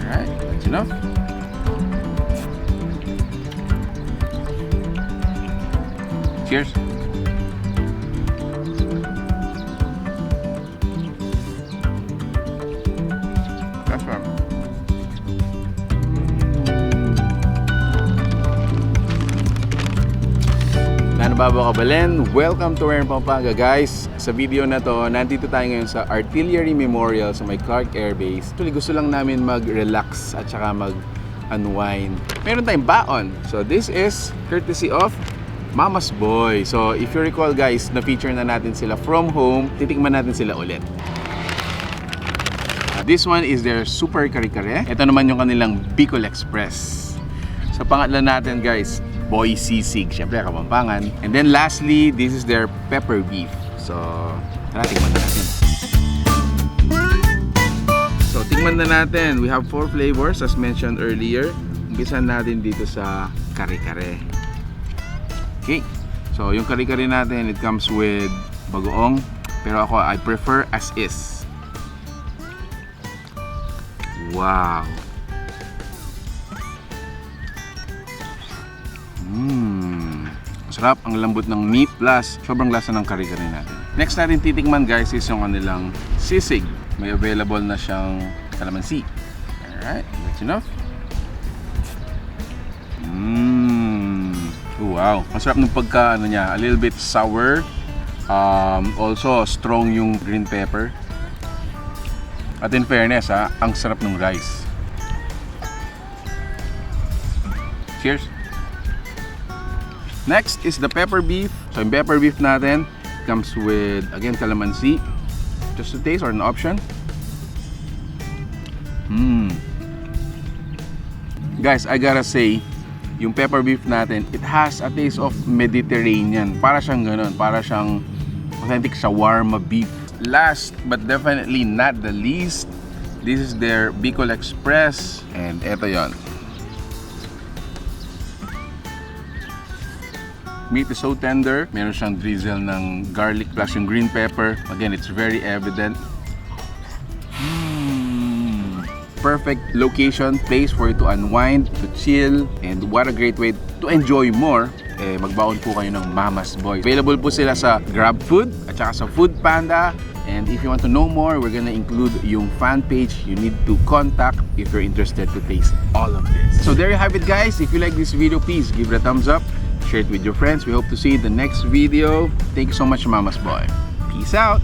Alright, that's enough. Cheers! That's right. Bago kabalin, welcome to 𝗕nci𝗵𝗀 guys. Sa video na to, nandito tayo ngayon sa Artillery Memorial sa may Clark Air Base. Actually, gusto lang namin mag-relax at saka mag-unwind. Meron tayong baon. So this is courtesy of Mama's Boy. So if you recall guys, na-feature na natin sila from home. Titikman natin sila ulit. This one is their super Kare-Kare. Ito naman yung kanilang Bicol Express. Sa pangatlan natin guys, Boy Sisig, syempre Kapampangan. And then lastly, this is their pepper beef. So, tara, tingnan na natin. So, tingnan na natin. We have 4 flavors as mentioned earlier. Umpisan natin dito sa Kare-Kare. Okay. So, yung Kare-Kare natin, it comes with bagoong. Pero ako, I prefer as is. Wow. Masarap, ang lambot ng meat plus sobrang lasa ng Kare-Kare natin. Next natin titikman guys is yung kanilang sisig. May available na siyang calamansi. Alright, that's enough. Wow, masarap ng pagka ano niya, a little bit sour. Also strong yung green pepper. At in fairness ang sarap ng rice. Cheers! Next is the pepper beef. So yung pepper beef natin comes with, again, calamansi. Just to taste or an option. Guys, I gotta say, yung pepper beef natin, it has a taste of Mediterranean. Para siyang ganun, para siyang authentic shawarma beef. Last but definitely not the least, this is their Bicol Express. And eto yon. Meat is so tender. Meron siyang drizzle ng garlic plus yung green pepper. Again, it's very evident. Perfect location, place for you to unwind, to chill, and what a great way to enjoy more. Magbaon po kayo ng Mama's Boy. Available po sila sa GRABFOOD at saka sa FOODPANDA. And if you want to know more, we're gonna include yung fan page you need to contact if you're interested to taste all of this. So there you have it guys. If you like this video, please give it a thumbs up. Share it with your friends. We hope to see you in the next video. Thank you so much, Mama's Boy. Peace out!